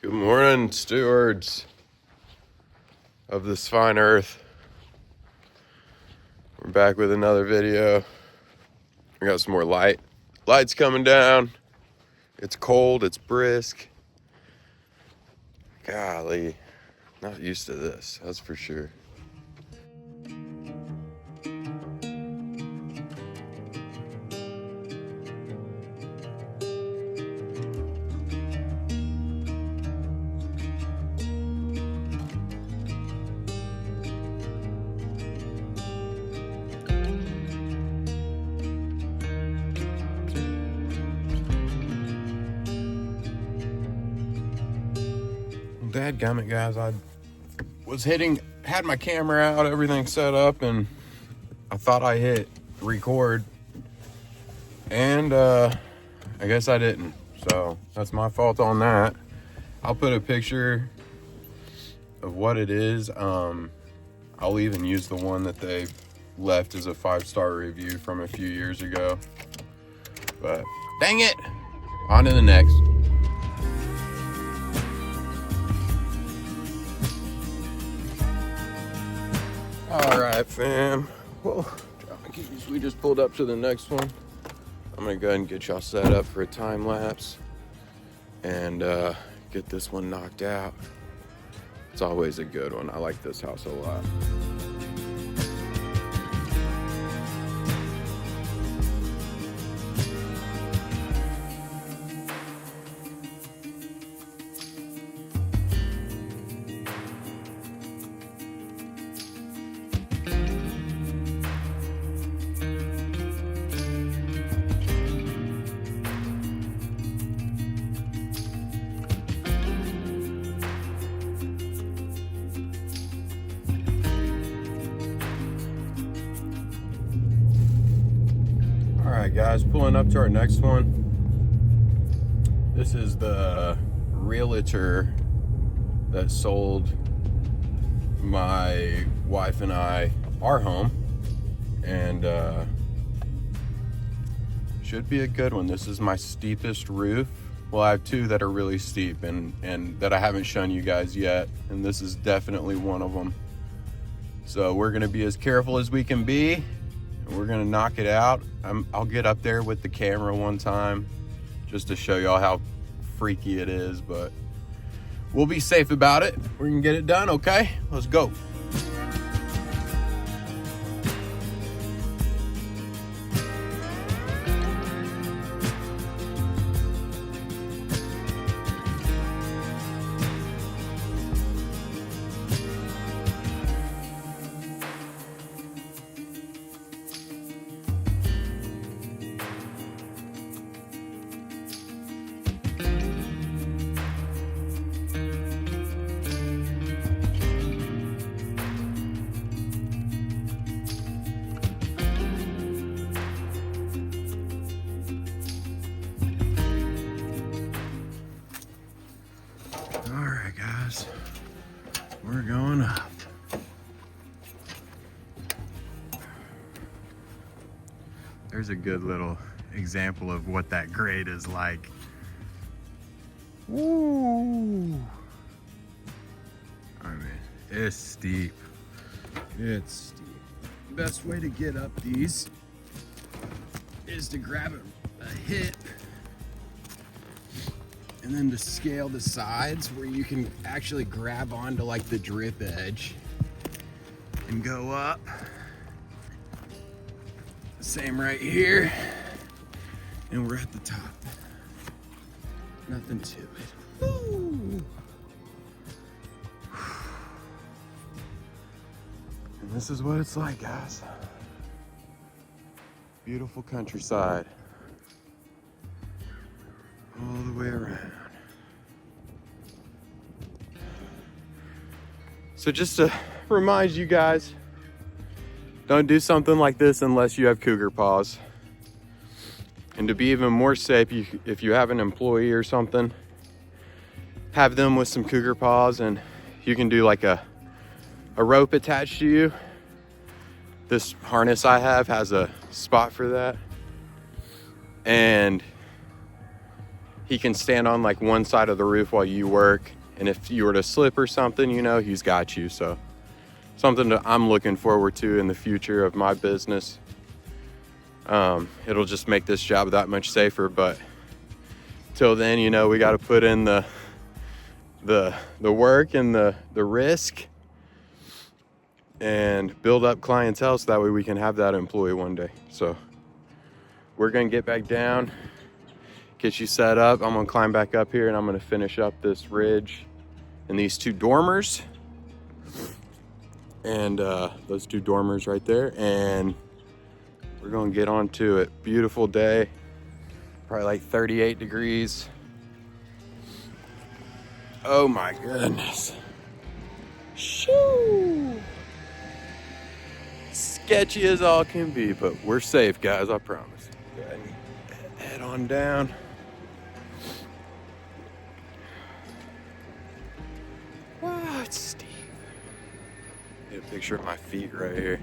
Good morning, stewards of this fine earth. We're back with another video. We got some more lights coming down. It's cold, it's brisk. Golly, not used to this, that's for sure. Dadgummit, guys, I had my camera out, everything set up, and I thought I hit record, and I guess I didn't, so that's my fault on that. I'll put a picture of what it is. I'll even use the one that they left as a 5-star review from a few years ago, but dang it, on to the next. All right, fam. Well, we just pulled up to the next one. I'm gonna go ahead and get y'all set up for a time lapse and get this one knocked out. It's always a good one. I like this house a lot. Alright guys, pulling up to our next one. This is the realtor that sold my wife and I our home, and should be a good one. This is my steepest roof. Well, I have two that are really steep and that I haven't shown you guys yet, and this is definitely one of them. So we're gonna be as careful as we can be. We're gonna knock it out. I'll get up there with the camera one time just to show y'all how freaky it is, but we'll be safe about it. We're gonna get it done, okay? Let's go. Guys, we're going up. There's a good little example of what that grade is like. Woo! I mean, it's steep. It's steep. Best way to get up these is to grab a hip and then to scale the sides where you can actually grab onto like the drip edge and go up. Same right here. And we're at the top. Nothing to it. Woo. And this is what it's like, guys. Beautiful countryside. All the way around. So just to remind you guys, don't do something like this unless you have cougar paws. And to be even more safe, if you have an employee or something, have them with some cougar paws, and you can do like a rope attached to you. This harness I have has a spot for that. And he can stand on like one side of the roof while you work. And if you were to slip or something, you know, he's got you. So something that I'm looking forward to in the future of my business. It'll just make this job that much safer, but till then, you know, we got to put in the work and the risk and build up clientele so that way we can have that employee one day. So we're gonna get back down, get you set up. I'm gonna climb back up here and I'm gonna finish up this ridge and these two dormers and those two dormers right there, and we're gonna get on to it. Beautiful day, probably like 38 degrees. Oh my goodness. Shoo! Sketchy as all can be, but we're safe, guys, I promise. Go ahead and head on down. Wow, it's steep. Get a picture of my feet right here.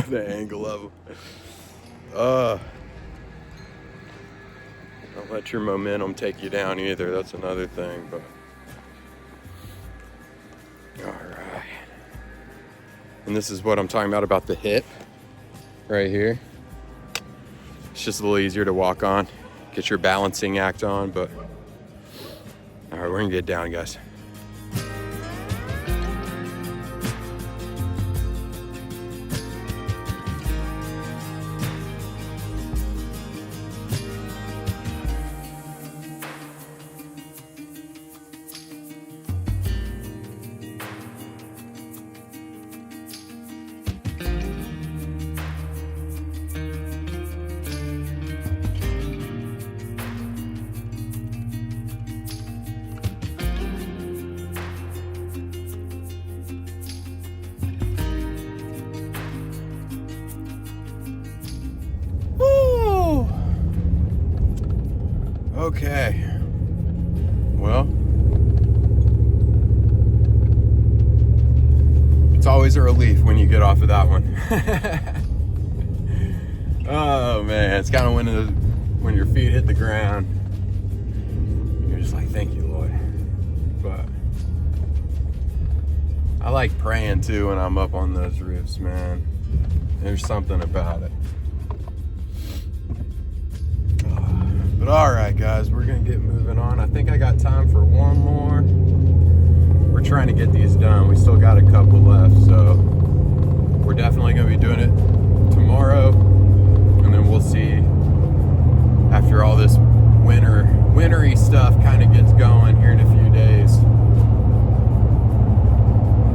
The angle of them. Don't let your momentum take you down either. That's another thing, but all right. And this is what I'm talking about the hip right here. It's just a little easier to walk on, get your balancing act on, but all right, we're gonna get down, guys. Okay, well, it's always a relief when you get off of that one. Oh man, it's kind of when your feet hit the ground, you're just like, thank you, Lord. But I like praying too when I'm up on those roofs, man. There's something about it. But all right, guys, we're gonna get moving on. I think I got time for one more. We're trying to get these done. We still got a couple left, so we're definitely gonna be doing it tomorrow, and then we'll see after all this wintry stuff kind of gets going here in a few days.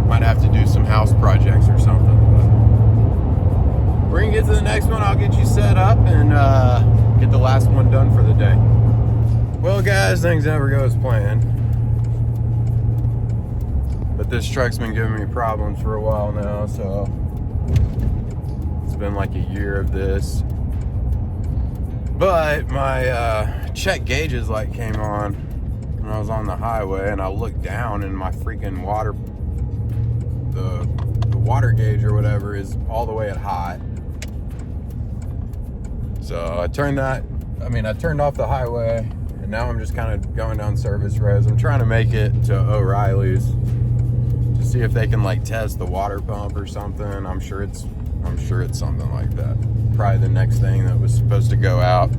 Might have to do some house projects or something. But we're gonna get to the next one. I'll get you set up and get the last one done for the day. Well, guys, things never go as planned. But this truck's been giving me problems for a while now, so it's been like a year of this. But my check gauges light came on when I was on the highway, and I looked down and my freaking water, the water gauge or whatever is all the way at hot. So I turned off the highway, and now I'm just kind of going down service roads. I'm trying to make it to O'Reilly's to see if they can like test the water pump or something. I'm sure it's something like that. Probably the next thing that was supposed to go out.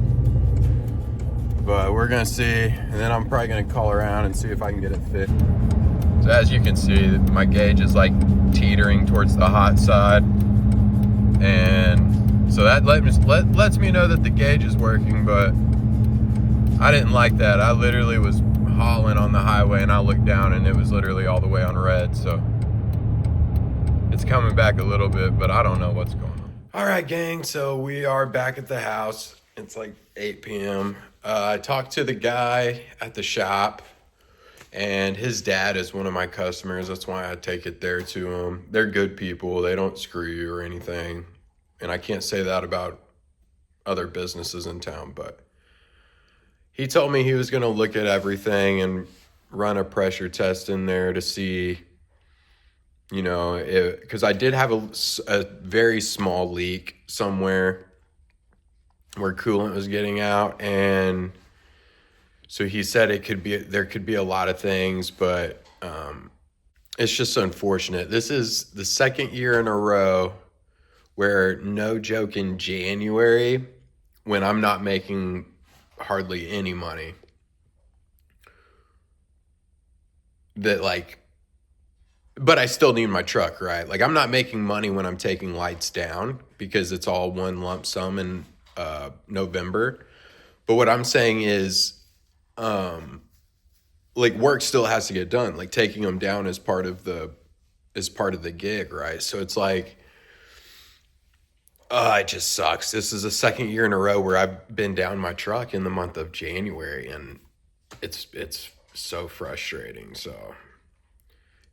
But we're gonna see, and then I'm probably gonna call around and see if I can get it fixed. So as you can see, my gauge is like teetering towards the hot side, and so that lets me know that the gauge is working, but I didn't like that. I literally was hauling on the highway and I looked down and it was literally all the way on red. So it's coming back a little bit, but I don't know what's going on. All right, gang, so we are back at the house. It's like 8 p.m. I talked to the guy at the shop, and his dad is one of my customers. That's why I take it there to him. They're good people. They don't screw you or anything. And I can't say that about other businesses in town, but he told me he was going to look at everything and run a pressure test in there to see, you know, because I did have a very small leak somewhere where coolant was getting out, and So he said there could be a lot of things, but it's just unfortunate. This is the second year in a row where, no joke, in January, when I'm not making hardly any money, that like, but I still need my truck, right? Like, I'm not making money when I'm taking lights down because it's all one lump sum in November. But what I'm saying is, like, work still has to get done. Like, taking them down is part of the gig, right? So it's like, it just sucks. This is the second year in a row where I've been down my truck in the month of January, and it's so frustrating. So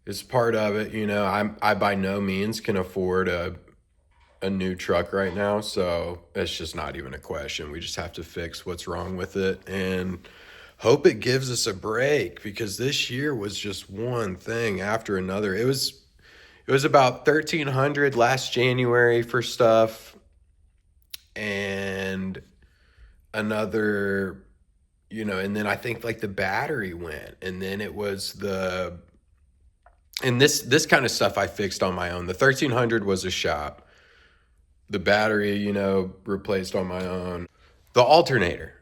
it's part of it, you know. I by no means can afford a new truck right now, so it's just not even a question. We just have to fix what's wrong with it and hope it gives us a break, because this year was just one thing after another. It was about 1,300 last January for stuff, and another, you know, and then I think like the battery went, and then it was and this kind of stuff I fixed on my own. The 1,300 was a shop. The battery, you know, replaced on my own. The alternator,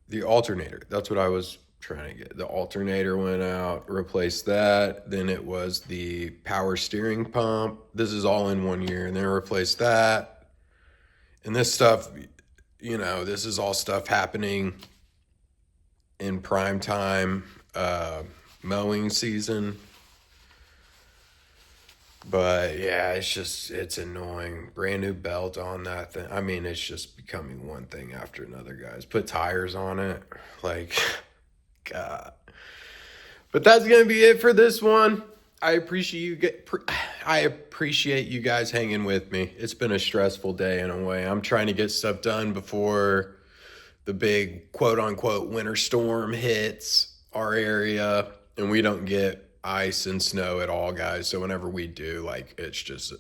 that's what I was trying to get. The alternator went out, replaced that. Then it was the power steering pump. This is all in 1 year. And then replaced that. And this stuff, you know, this is all stuff happening in prime time mowing season. But yeah, it's annoying. Brand new belt on that thing. I mean, it's just becoming one thing after another, guys. Put tires on it. Like, God. But that's going to be it for this one. I appreciate you guys hanging with me. It's been a stressful day in a way. I'm trying to get stuff done before the big quote unquote winter storm hits our area, and we don't get ice and snow at all, guys. So whenever we do, like, it's just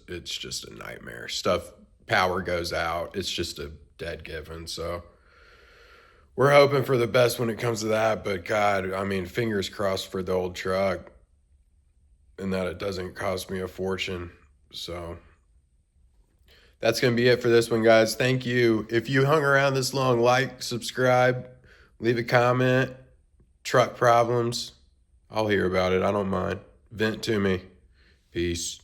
a nightmare. Power goes out. It's just a dead given. So we're hoping for the best when it comes to that. But God, I mean, fingers crossed for the old truck, and that it doesn't cost me a fortune. So that's going to be it for this one, guys. Thank you. If you hung around this long, like, subscribe, leave a comment. Truck problems, I'll hear about it. I don't mind. Vent to me. Peace.